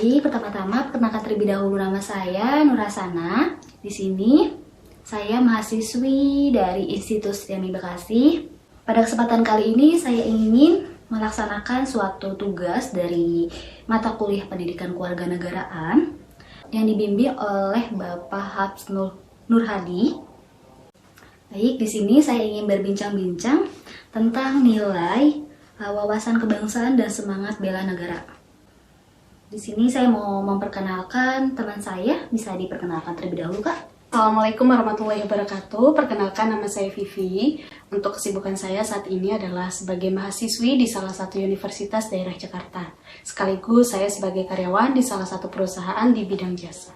Baik, pertama-tama perkenalkan terlebih dahulu nama saya Nur Hasana. Di sini saya mahasiswi dari Institut STEMI Bekasi. Pada kesempatan kali ini saya ingin melaksanakan suatu tugas dari mata kuliah Pendidikan Kewarganegaraan yang dibimbing oleh Bapak Habs Nur Hadi. Baik, di sini saya ingin berbincang-bincang tentang nilai, wawasan kebangsaan dan semangat bela negara. Di sini saya mau memperkenalkan teman saya, bisa diperkenalkan terlebih dahulu, Kak. Assalamualaikum warahmatullahi wabarakatuh. Perkenalkan, nama saya Vivi. Untuk kesibukan saya saat ini adalah sebagai mahasiswi di salah satu universitas daerah Jakarta. Sekaligus saya sebagai karyawan di salah satu perusahaan di bidang jasa.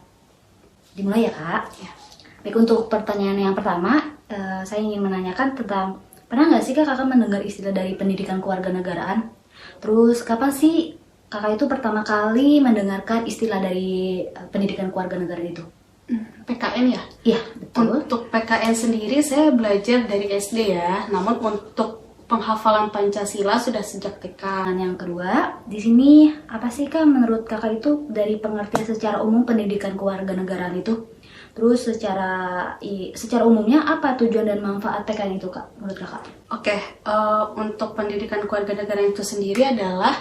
Dimulai ya, Kak? Ya. Baik, untuk pertanyaan yang pertama, saya ingin menanyakan tentang, pernah nggak sih Kakak mendengar istilah dari pendidikan kewarganegaraan? Terus kapan sih Kakak itu pertama kali mendengarkan istilah dari pendidikan kewarganegaraan itu? PKN ya? Iya, betul. Untuk PKN sendiri saya belajar dari SD ya. Namun untuk penghafalan Pancasila sudah sejak TK. Dan yang kedua, di sini apa sih Kak menurut Kakak itu dari pengertian secara umum pendidikan kewarganegaraan itu? Terus secara umumnya apa tujuan dan manfaat PKN itu Kak menurut Kakak? Oke, untuk pendidikan kewarganegaraan itu sendiri adalah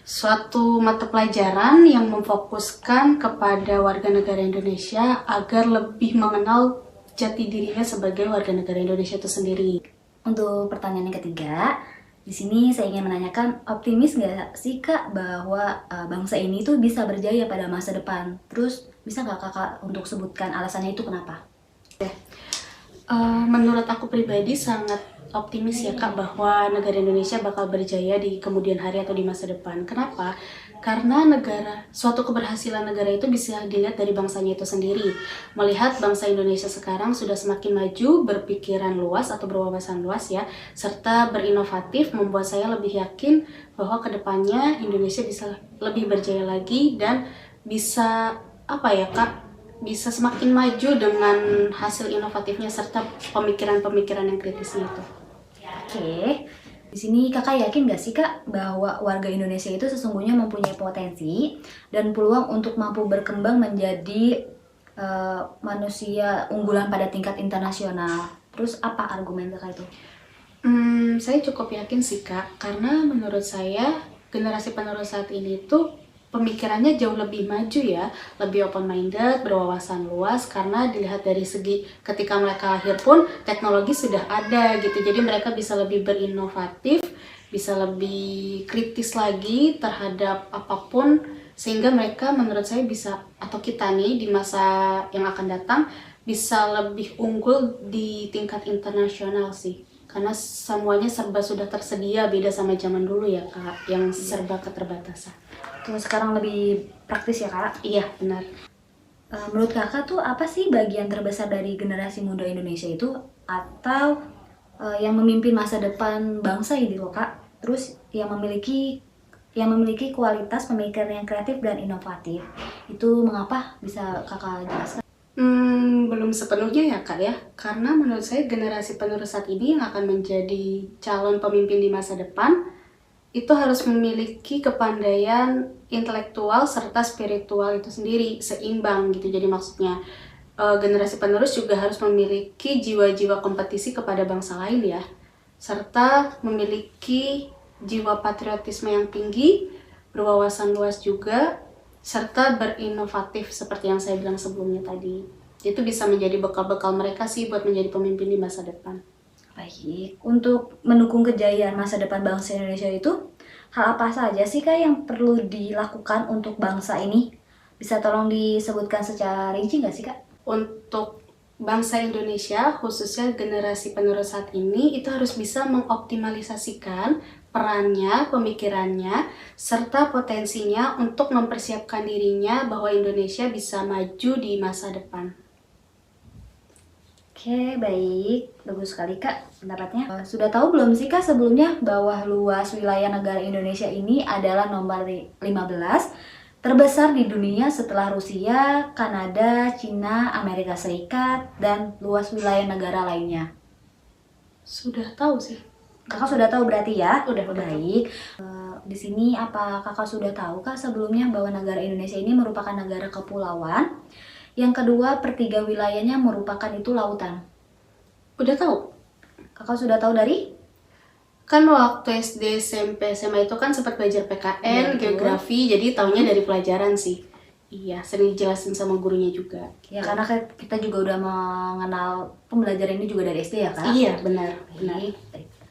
suatu mata pelajaran yang memfokuskan kepada warga negara Indonesia agar lebih mengenal jati dirinya sebagai warga negara Indonesia itu sendiri. Untuk pertanyaan yang ketiga, di sini saya ingin menanyakan, optimis nggak sih Kak bahwa bangsa ini tuh bisa berjaya pada masa depan? Terus bisa nggak Kakak untuk sebutkan alasannya itu kenapa? Menurut aku pribadi sangat optimis ya Kak bahwa negara Indonesia bakal berjaya di kemudian hari atau di masa depan. Kenapa? Karena suatu keberhasilan negara itu bisa dilihat dari bangsanya itu sendiri. Melihat bangsa Indonesia sekarang sudah semakin maju, berpikiran luas atau berwawasan luas ya, serta berinovatif, membuat saya lebih yakin bahwa kedepannya Indonesia bisa lebih berjaya lagi dan bisa bisa semakin maju dengan hasil inovatifnya serta pemikiran-pemikiran yang kritisnya itu. Oke, di sini Kakak yakin nggak sih Kak bahwa warga Indonesia itu sesungguhnya mempunyai potensi dan peluang untuk mampu berkembang menjadi manusia unggulan pada tingkat internasional? Terus apa argumen Kakak itu? Saya cukup yakin sih Kak, karena menurut saya generasi penerus saat ini tuh pemikirannya jauh lebih maju ya, lebih open-minded, berwawasan luas, karena dilihat dari segi ketika mereka lahir pun teknologi sudah ada gitu, jadi mereka bisa lebih berinovatif, bisa lebih kritis lagi terhadap apapun, sehingga mereka menurut saya bisa, atau kita nih di masa yang akan datang, bisa lebih unggul di tingkat internasional sih. Karena semuanya serba sudah tersedia, beda sama zaman dulu ya Kak, yang serba keterbatasan. Terus sekarang lebih praktis ya Kak? Iya, benar. Menurut Kakak tuh apa sih bagian terbesar dari generasi muda Indonesia itu? Atau yang memimpin masa depan bangsa ini loh Kak? Terus yang memiliki kualitas pemikiran yang kreatif dan inovatif. Itu mengapa, bisa Kakak jelaskan? Belum sepenuhnya ya Kak ya, karena menurut saya generasi penerus saat ini yang akan menjadi calon pemimpin di masa depan itu harus memiliki kepandaian intelektual serta spiritual itu sendiri seimbang gitu. Jadi maksudnya generasi penerus juga harus memiliki jiwa-jiwa kompetisi kepada bangsa lain ya, serta memiliki jiwa patriotisme yang tinggi, berwawasan luas juga, serta berinovatif seperti yang saya bilang sebelumnya tadi. Itu bisa menjadi bekal-bekal mereka sih buat menjadi pemimpin di masa depan. Baik, untuk mendukung kejayaan masa depan bangsa Indonesia itu, hal apa saja sih Kak yang perlu dilakukan untuk bangsa ini? Bisa tolong disebutkan secara rinci nggak sih Kak? Untuk bangsa Indonesia, khususnya generasi penerus saat ini, itu harus bisa mengoptimalisasikan perannya, pemikirannya, serta potensinya untuk mempersiapkan dirinya bahwa Indonesia bisa maju di masa depan. Oke, baik. Bagus sekali Kak pendapatnya. Sudah tahu belum sih Kak sebelumnya bahwa luas wilayah negara Indonesia ini adalah nomor 15 terbesar di dunia setelah Rusia, Kanada, Cina, Amerika Serikat, dan luas wilayah negara lainnya? Sudah tahu sih. Kakak sudah tahu berarti ya? Udah. Baik. Di sini apa kakak sudah tahu kak sebelumnya bahwa negara Indonesia ini merupakan negara kepulauan? Yang kedua, pertiga wilayahnya merupakan itu lautan. Udah tahu? Kakak sudah tahu dari? Kan waktu SD, SMP, SMA itu kan sempat belajar PKN, Betul. geografi, jadi taunya dari pelajaran sih. Iya, sering dijelasin sama gurunya juga. Ya karena kita juga udah mengenal pembelajaran ini juga dari SD ya kak? Iya, benar. Baik.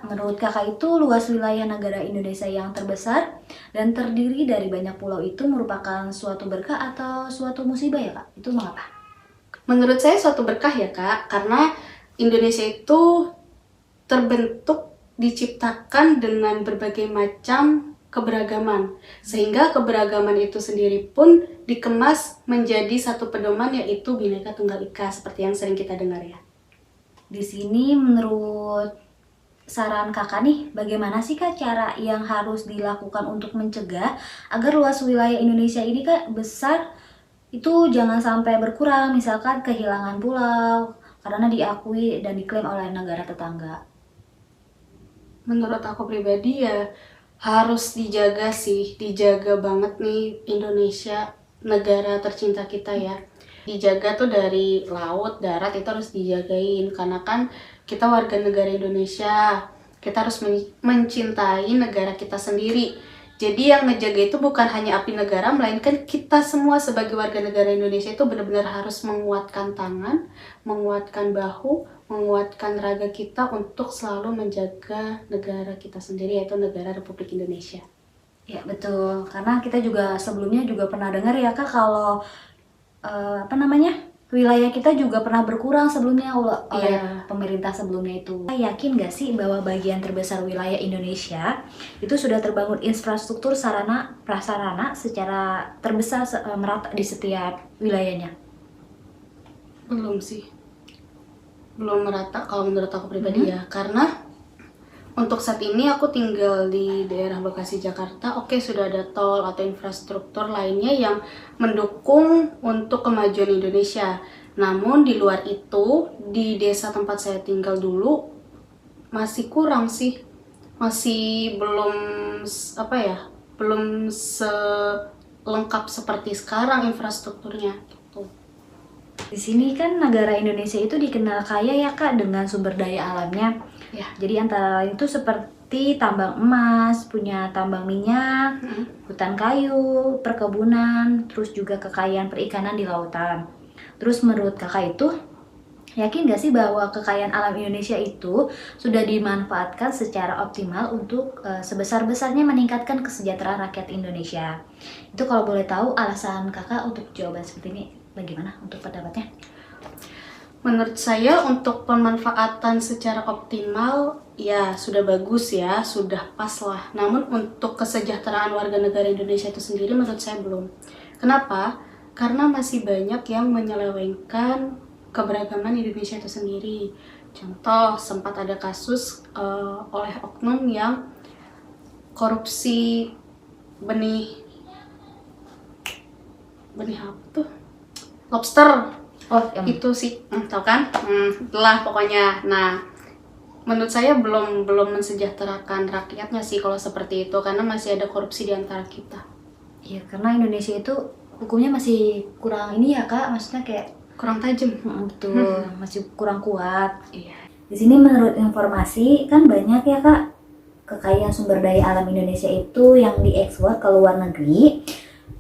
Menurut kakak itu luas wilayah negara Indonesia yang terbesar dan terdiri dari banyak pulau itu merupakan suatu berkah atau suatu musibah ya kak? Itu mengapa? Menurut saya suatu berkah ya kak, karena Indonesia itu terbentuk, diciptakan dengan berbagai macam keberagaman. Sehingga keberagaman itu sendiri pun dikemas menjadi satu pedoman, yaitu Bhinneka Tunggal Ika, seperti yang sering kita dengar ya. Di sini menurut saran kakak nih, bagaimana sih kak cara yang harus dilakukan untuk mencegah agar luas wilayah Indonesia ini kak besar itu jangan sampai berkurang, misalkan kehilangan pulau karena diakui dan diklaim oleh negara tetangga? Menurut aku pribadi ya harus dijaga sih, dijaga banget nih Indonesia, negara tercinta kita ya. Dijaga tuh dari laut, darat itu harus dijagain, karena kan kita warga negara Indonesia, kita harus mencintai negara kita sendiri. Jadi yang ngejaga itu bukan hanya abdi negara, melainkan kita semua sebagai warga negara Indonesia itu benar-benar harus menguatkan tangan, menguatkan bahu, menguatkan raga kita untuk selalu menjaga negara kita sendiri, yaitu negara Republik Indonesia. Ya betul, karena kita juga sebelumnya juga pernah dengar ya kak kalau wilayah kita juga pernah berkurang sebelumnya oleh pemerintah sebelumnya itu. Yakin gak sih bahwa bagian terbesar wilayah Indonesia itu sudah terbangun infrastruktur sarana prasarana secara terbesar merata di setiap wilayahnya? Belum sih, belum merata kalau menurut aku pribadi ya, karena untuk saat ini aku tinggal di daerah Bekasi, Jakarta. Oke, sudah ada tol atau infrastruktur lainnya yang mendukung untuk kemajuan Indonesia. Namun di luar itu, di desa tempat saya tinggal dulu masih kurang sih. Masih belum belum selengkap seperti sekarang infrastrukturnya gitu. Di sini kan negara Indonesia itu dikenal kaya ya kak dengan sumber daya alamnya. Ya. Jadi antara lain itu seperti tambang emas, punya tambang minyak, hutan kayu, perkebunan, terus juga kekayaan perikanan di lautan. Terus menurut kakak itu, yakin gak sih bahwa kekayaan alam Indonesia itu sudah dimanfaatkan secara optimal untuk sebesar-besarnya meningkatkan kesejahteraan rakyat Indonesia? Itu kalau boleh tahu alasan kakak untuk jawaban seperti ini bagaimana untuk pendapatnya? Menurut saya untuk pemanfaatan secara optimal ya sudah bagus ya, sudah pas lah. Namun untuk kesejahteraan warga negara Indonesia itu sendiri menurut saya belum. Kenapa? Karena masih banyak yang menyelewengkan keberagaman Indonesia itu sendiri. Contoh, sempat ada kasus oleh oknum yang korupsi benih apa tuh? Lobster. Itu sih, tau kan? Itulah pokoknya. Nah, menurut saya belum mensejahterakan rakyatnya sih kalau seperti itu, karena masih ada korupsi di antara kita. Iya, karena Indonesia itu hukumnya masih kurang ini ya kak, maksudnya kayak kurang tajam. Betul, masih kurang kuat. Iya. Di sini menurut informasi kan banyak ya kak kekayaan sumber daya alam Indonesia itu yang diekspor ke luar negeri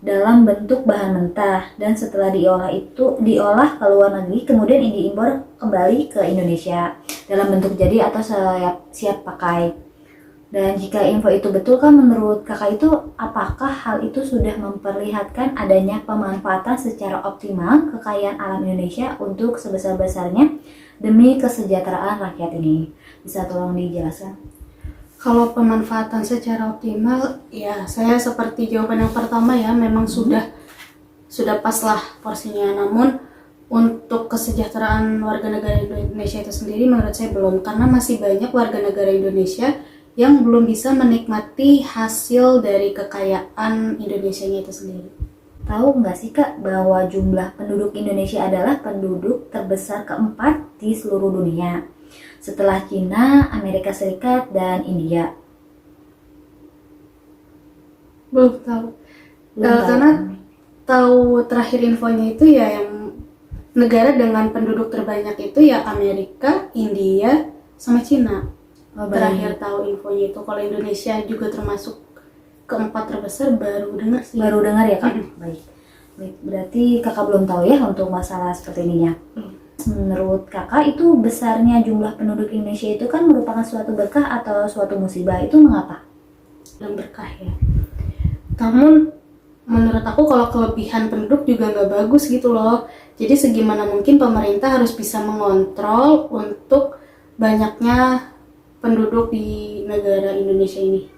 dalam bentuk bahan mentah, dan setelah diolah ke luar negeri kemudian diimpor kembali ke Indonesia dalam bentuk jadi atau siap pakai. Dan jika info itu betul kan menurut kakak itu, apakah hal itu sudah memperlihatkan adanya pemanfaatan secara optimal kekayaan alam Indonesia untuk sebesar-besarnya demi kesejahteraan rakyat ini? Bisa tolong dijelaskan? Kalau pemanfaatan secara optimal, ya saya seperti jawaban yang pertama ya, memang sudah pas lah porsinya. Namun untuk kesejahteraan warga negara Indonesia itu sendiri menurut saya belum, karena masih banyak warga negara Indonesia yang belum bisa menikmati hasil dari kekayaan Indonesianya itu sendiri. Tahu nggak sih kak bahwa jumlah penduduk Indonesia adalah penduduk terbesar keempat di seluruh dunia? setelah Cina, Amerika Serikat, dan India? Belum tahu. Belum tahu. Karena tahu terakhir infonya itu ya yang negara dengan penduduk terbanyak itu ya Amerika, India, sama Cina. Oh, baik. Terakhir tahu infonya itu. Kalau Indonesia juga termasuk keempat terbesar, baru dengar sih. Baru dengar ya Kak? Baik. Baik, berarti Kakak belum tahu ya untuk masalah seperti ininya. Menurut Kakak itu besarnya jumlah penduduk Indonesia itu kan merupakan suatu berkah atau suatu musibah, itu mengapa? Dan berkah ya. Namun menurut aku kalau kelebihan penduduk juga nggak bagus gitu loh. Jadi segimana mungkin pemerintah harus bisa mengontrol untuk banyaknya penduduk di negara Indonesia ini.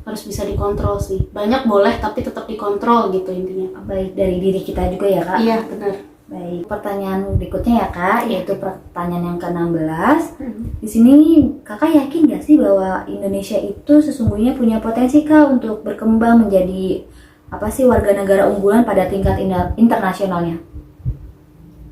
Harus bisa dikontrol sih. Banyak boleh tapi tetap dikontrol gitu intinya. Baik, dari diri kita juga ya Kak? Iya benar. Baik, pertanyaan berikutnya ya Kak, yaitu pertanyaan yang ke-16. Di sini Kakak yakin gak sih bahwa Indonesia itu sesungguhnya punya potensi Kak untuk berkembang menjadi warga negara unggulan pada tingkat internasionalnya?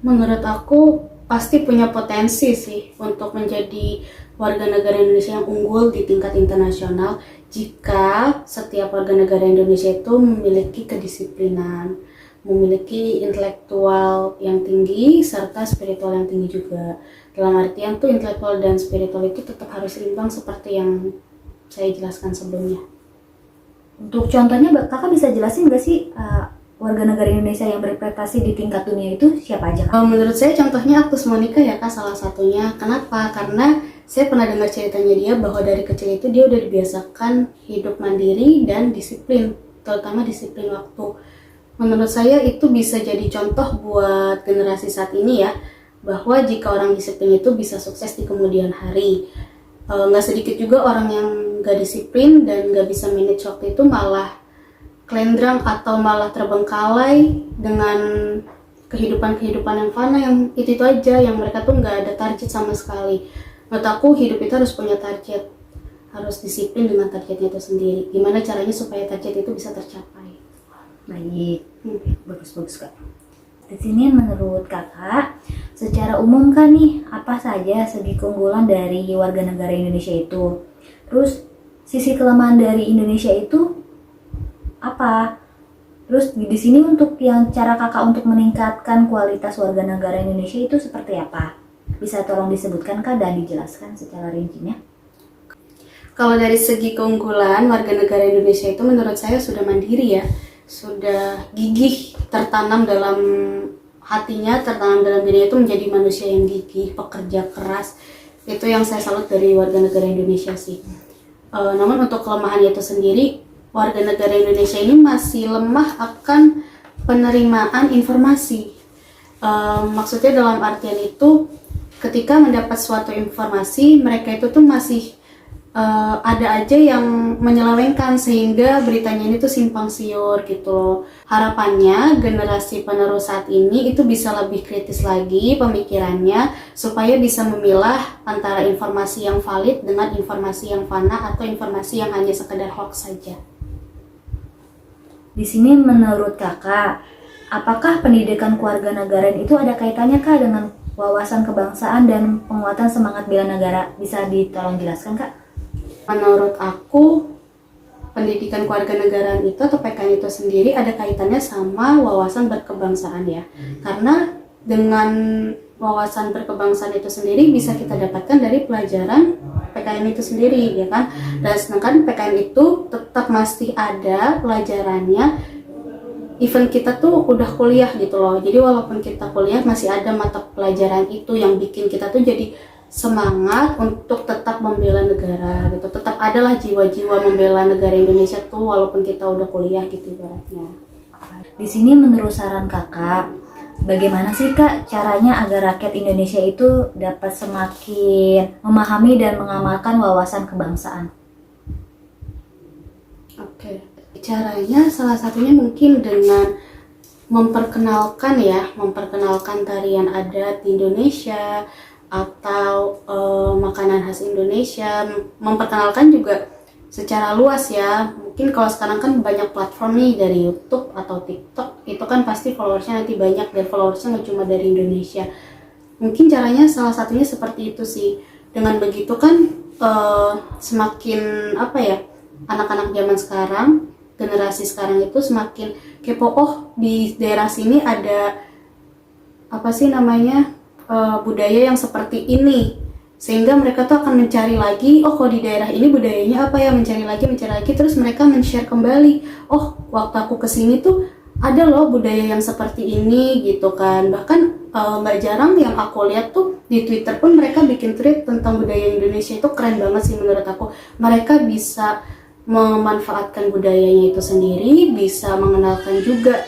Menurut aku pasti punya potensi sih untuk menjadi warga negara Indonesia yang unggul di tingkat internasional jika setiap warga negara Indonesia itu memiliki kedisiplinan, memiliki intelektual yang tinggi serta spiritual yang tinggi juga. Dalam artian tuh intelektual dan spiritual itu tetap harus seimbang seperti yang saya jelaskan sebelumnya. Untuk contohnya Kakak bisa jelasin nggak sih warga negara Indonesia yang berprestasi di tingkat dunia itu siapa aja Kak? Menurut saya contohnya Agtus Monica ya Kak, salah satunya. Kenapa? Karena saya pernah dengar ceritanya dia bahwa dari kecil itu dia udah dibiasakan hidup mandiri dan disiplin, terutama disiplin waktu. Menurut saya itu bisa jadi contoh buat generasi saat ini ya, bahwa jika orang disiplin itu bisa sukses di kemudian hari. Nggak sedikit juga orang yang nggak disiplin dan nggak bisa manage waktu itu malah kelendrang atau malah terbengkalai dengan kehidupan yang fana yang itu aja, yang mereka tuh nggak ada target sama sekali. Menurut aku hidup itu harus punya target, harus disiplin dengan targetnya itu sendiri. Gimana caranya supaya target itu bisa tercapai? Baik, bagus Kak. Di sini menurut Kakak, secara umum kan nih apa saja segi keunggulan dari warga negara Indonesia itu? Terus sisi kelemahan dari Indonesia itu apa? Terus di sini untuk yang cara Kakak untuk meningkatkan kualitas warga negara Indonesia itu seperti apa? Bisa tolong disebutkan Kak dan dijelaskan secara rincinya? Kalau dari segi keunggulan warga negara Indonesia itu menurut saya sudah mandiri ya, sudah gigih, tertanam dalam hatinya, tertanam dalam dirinya itu menjadi manusia yang gigih, pekerja keras. Itu yang saya salut dari warga negara Indonesia sih. Namun untuk kelemahannya itu sendiri, warga negara Indonesia ini masih lemah akan penerimaan informasi. Maksudnya dalam artian itu ketika mendapat suatu informasi, mereka itu tuh masih ada aja yang menyelewengkan sehingga beritanya ini tuh simpang siur gitu loh. Harapannya generasi penerus saat ini itu bisa lebih kritis lagi pemikirannya supaya bisa memilah antara informasi yang valid dengan informasi yang fana atau informasi yang hanya sekedar hoax saja. Di sini menurut Kakak, apakah pendidikan kewarganegaraan itu ada kaitannya Kak dengan wawasan kebangsaan dan penguatan semangat bela negara? Bisa ditolong jelaskan Kak? Menurut aku, pendidikan kewarganegaraan itu atau PKN itu sendiri ada kaitannya sama wawasan berkebangsaan ya. Karena dengan wawasan berkebangsaan itu sendiri bisa kita dapatkan dari pelajaran PKN itu sendiri ya kan. Dan sedangkan PKN itu tetap masih ada pelajarannya even kita tuh udah kuliah gitu loh. Jadi walaupun kita kuliah masih ada mata pelajaran itu yang bikin kita tuh jadi semangat untuk tetap membela negara gitu. Tetap adalah jiwa-jiwa membela negara Indonesia tuh walaupun kita udah kuliah gitu ibaratnya. Di sini menurut saran Kakak, bagaimana sih Kak caranya agar rakyat Indonesia itu dapat semakin memahami dan mengamalkan wawasan kebangsaan? Oke. Caranya salah satunya mungkin dengan memperkenalkan tarian adat di Indonesia atau makanan khas Indonesia, memperkenalkan juga secara luas ya. Mungkin kalau sekarang kan banyak platform nih dari YouTube atau TikTok, itu kan pasti followersnya nanti banyak dan followersnya nggak cuma dari Indonesia. Mungkin caranya salah satunya seperti itu sih. Dengan begitu kan semakin apa ya, anak-anak zaman sekarang, generasi sekarang itu semakin kepo, oh di daerah sini ada apa sih namanya budaya yang seperti ini, sehingga mereka tuh akan mencari lagi, oh kalau di daerah ini budayanya apa ya, mencari lagi, terus mereka men-share kembali, oh waktu aku kesini tuh ada loh budaya yang seperti ini gitu kan. Bahkan nggak jarang yang aku lihat tuh di Twitter pun mereka bikin tweet tentang budaya Indonesia. Itu keren banget sih menurut aku. Mereka bisa memanfaatkan budayanya itu sendiri, bisa mengenalkan juga,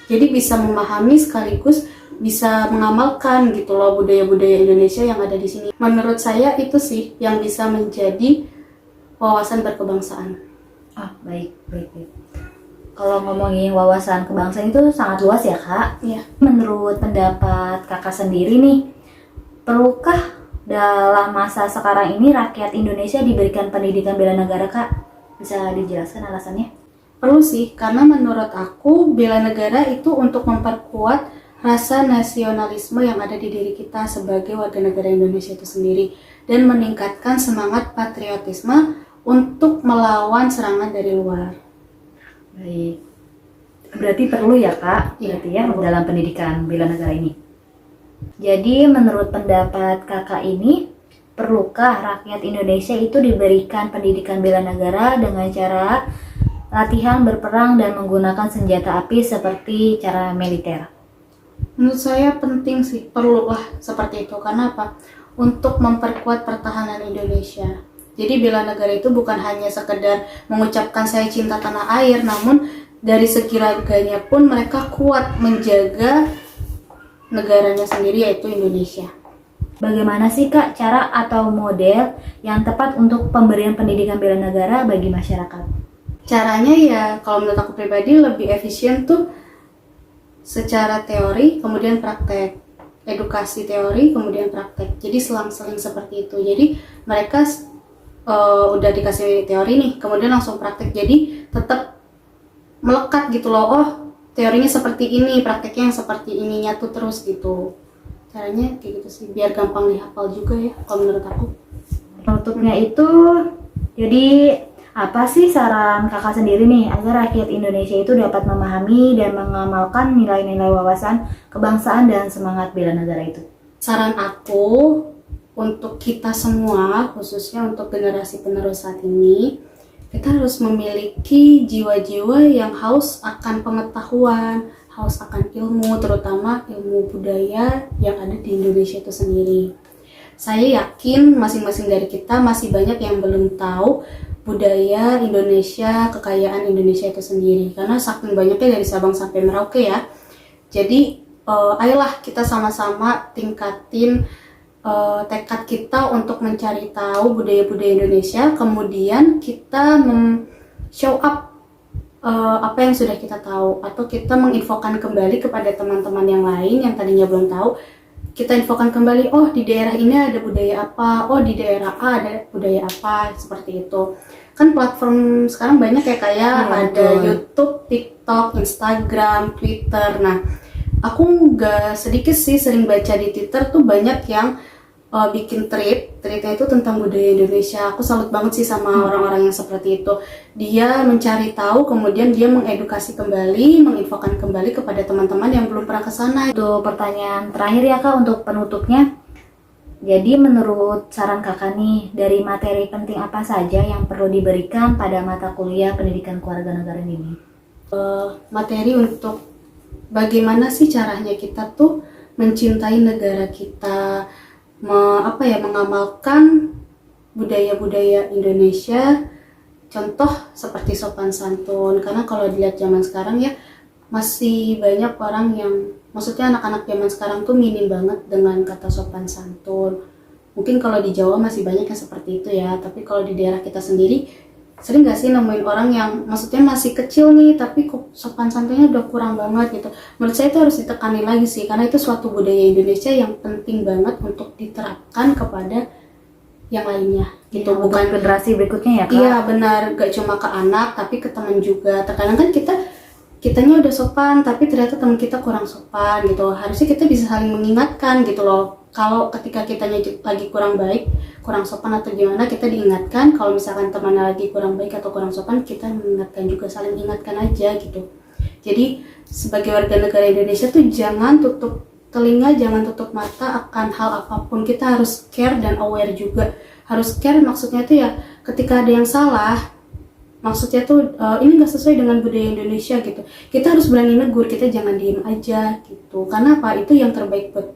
jadi bisa memahami sekaligus bisa mengamalkan gitu loh budaya-budaya Indonesia yang ada di sini. Menurut saya itu sih yang bisa menjadi wawasan berkebangsaan. Baik. Kalau ngomongin wawasan kebangsaan itu sangat luas ya Kak. Iya. Menurut pendapat Kakak sendiri nih, perlukah dalam masa sekarang ini rakyat Indonesia diberikan pendidikan bela negara Kak? Bisa dijelaskan alasannya? Perlu sih, karena menurut aku bela negara itu untuk memperkuat rasa nasionalisme yang ada di diri kita sebagai warga negara Indonesia itu sendiri, dan meningkatkan semangat patriotisme untuk melawan serangan dari luar. Baik. Berarti perlu ya Kak, Iya, berarti ya perlu. dalam pendidikan bela negara ini. Jadi menurut pendapat Kakak ini, perlukah rakyat Indonesia itu diberikan pendidikan bela negara dengan cara latihan berperang dan menggunakan senjata api seperti cara militer? Menurut saya penting sih, perlulah seperti itu. Karena apa? Untuk memperkuat pertahanan Indonesia. Jadi bela negara itu bukan hanya sekedar mengucapkan saya cinta tanah air, namun dari segi raganya pun mereka kuat menjaga negaranya sendiri, yaitu Indonesia. Bagaimana sih Kak cara atau model yang tepat untuk pemberian pendidikan bela negara bagi masyarakat? Caranya ya, kalau menurut aku pribadi lebih efisien tuh secara teori kemudian praktek, edukasi teori kemudian praktek, jadi selang-seling seperti itu. Jadi mereka udah dikasih teori nih, kemudian langsung praktek, jadi tetap melekat gitu loh, oh teorinya seperti ini, prakteknya yang seperti ini, nyatu terus gitu. Caranya kayak gitu sih, biar gampang dihafal juga ya kalau menurut aku. Penutupnya itu, jadi apa sih saran Kakak sendiri nih agar rakyat Indonesia itu dapat memahami dan mengamalkan nilai-nilai wawasan kebangsaan dan semangat bela negara itu? Saran aku untuk kita semua, khususnya untuk generasi penerus saat ini, kita harus memiliki jiwa-jiwa yang haus akan pengetahuan, haus akan ilmu, terutama ilmu budaya yang ada di Indonesia itu sendiri. Saya yakin masing-masing dari kita masih banyak yang belum tahu budaya Indonesia, kekayaan Indonesia itu sendiri, karena saking banyaknya dari Sabang sampai Merauke ya. Jadi ayolah kita sama-sama tingkatin tekad kita untuk mencari tahu budaya-budaya Indonesia, kemudian kita show up apa yang sudah kita tahu, atau kita menginfokan kembali kepada teman-teman yang lain yang tadinya belum tahu. Kita infokan kembali, oh di daerah ini ada budaya apa, oh di daerah A ada budaya apa, seperti itu. Kan platform sekarang banyak ya, kayak ada YouTube, TikTok, Instagram, Twitter. Nah, aku nggak sedikit sih sering baca di Twitter tuh banyak yang bikin tweetnya itu tentang budaya Indonesia. Aku salut banget sih sama orang-orang yang seperti itu. Dia mencari tahu, kemudian dia mengedukasi kembali, menginfokan kembali kepada teman-teman yang belum pernah ke sana. Itu pertanyaan terakhir ya Kak untuk penutupnya. Jadi menurut saran Kakak nih, dari materi penting apa saja yang perlu diberikan pada mata kuliah pendidikan kewarganegaraan ini? Materi untuk bagaimana sih caranya kita tuh mencintai negara kita, mengamalkan budaya-budaya Indonesia, contoh seperti sopan santun. Karena kalau dilihat zaman sekarang ya, masih banyak orang yang, maksudnya anak-anak zaman sekarang tuh minim banget dengan kata sopan santun. Mungkin kalau di Jawa masih banyak yang seperti itu ya, tapi kalau di daerah kita sendiri, sering gak sih nemuin orang yang maksudnya masih kecil nih, tapi kok sopan santunnya udah kurang banget gitu. Menurut saya itu harus ditekani lagi sih, karena itu suatu budaya Indonesia yang penting banget untuk diterapkan kepada yang lainnya gitu. Ya, bukan generasi berikutnya ya Kak? Iya benar, gak cuma ke anak tapi ke teman juga. Terkadang kan kitanya udah sopan tapi ternyata teman kita kurang sopan gitu. Harusnya kita bisa saling mengingatkan gitu loh. kalau ketika kita lagi kurang baik, kurang sopan atau gimana, kita diingatkan. Kalau misalkan temannya lagi kurang baik atau kurang sopan, kita mengingatkan juga, saling ingatkan aja gitu. Jadi sebagai warga negara Indonesia tuh jangan tutup telinga, jangan tutup mata akan hal apapun. Kita harus care dan aware juga. Harus care maksudnya tuh ya ketika ada yang salah, maksudnya tuh ini gak sesuai dengan budaya Indonesia gitu. Kita harus berani negur, kita jangan diem aja gitu. Karena apa? Itu yang terbaik buat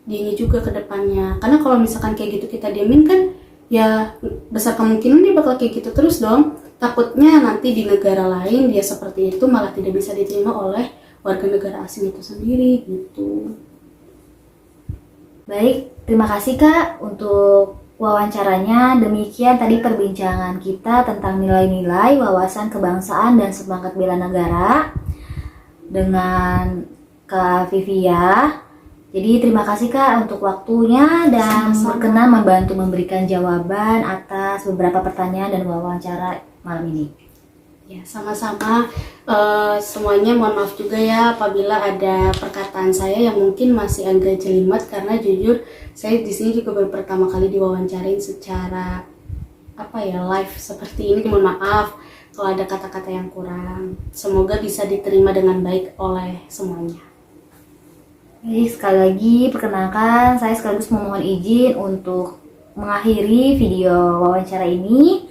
dia juga ke depannya. Karena kalau misalkan kayak gitu kita diemin kan, ya besar kemungkinan dia bakal kayak gitu terus dong. Takutnya nanti di negara lain dia seperti itu malah tidak bisa diterima oleh warga negara asing itu sendiri gitu. Baik, terima kasih Kak untuk wawancaranya. Demikian tadi perbincangan kita tentang nilai-nilai, wawasan kebangsaan, dan semangat bela negara dengan Kak Vivia. Jadi terima kasih Kak untuk waktunya dan berkenan membantu memberikan jawaban atas beberapa pertanyaan dan wawancara malam ini. Ya, sama-sama. Semuanya mohon maaf juga ya apabila ada perkataan saya yang mungkin masih agak jelimet, karena jujur saya di sini juga baru pertama kali diwawancarain secara live seperti ini. Mohon maaf kalau ada kata-kata yang kurang. Semoga bisa diterima dengan baik oleh semuanya. Baik, sekali lagi perkenalkan, saya sekaligus memohon izin untuk mengakhiri video wawancara ini.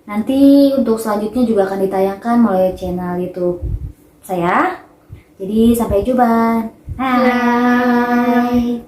Nanti untuk selanjutnya juga akan ditayangkan melalui channel YouTube saya. Jadi sampai jumpa. Hai.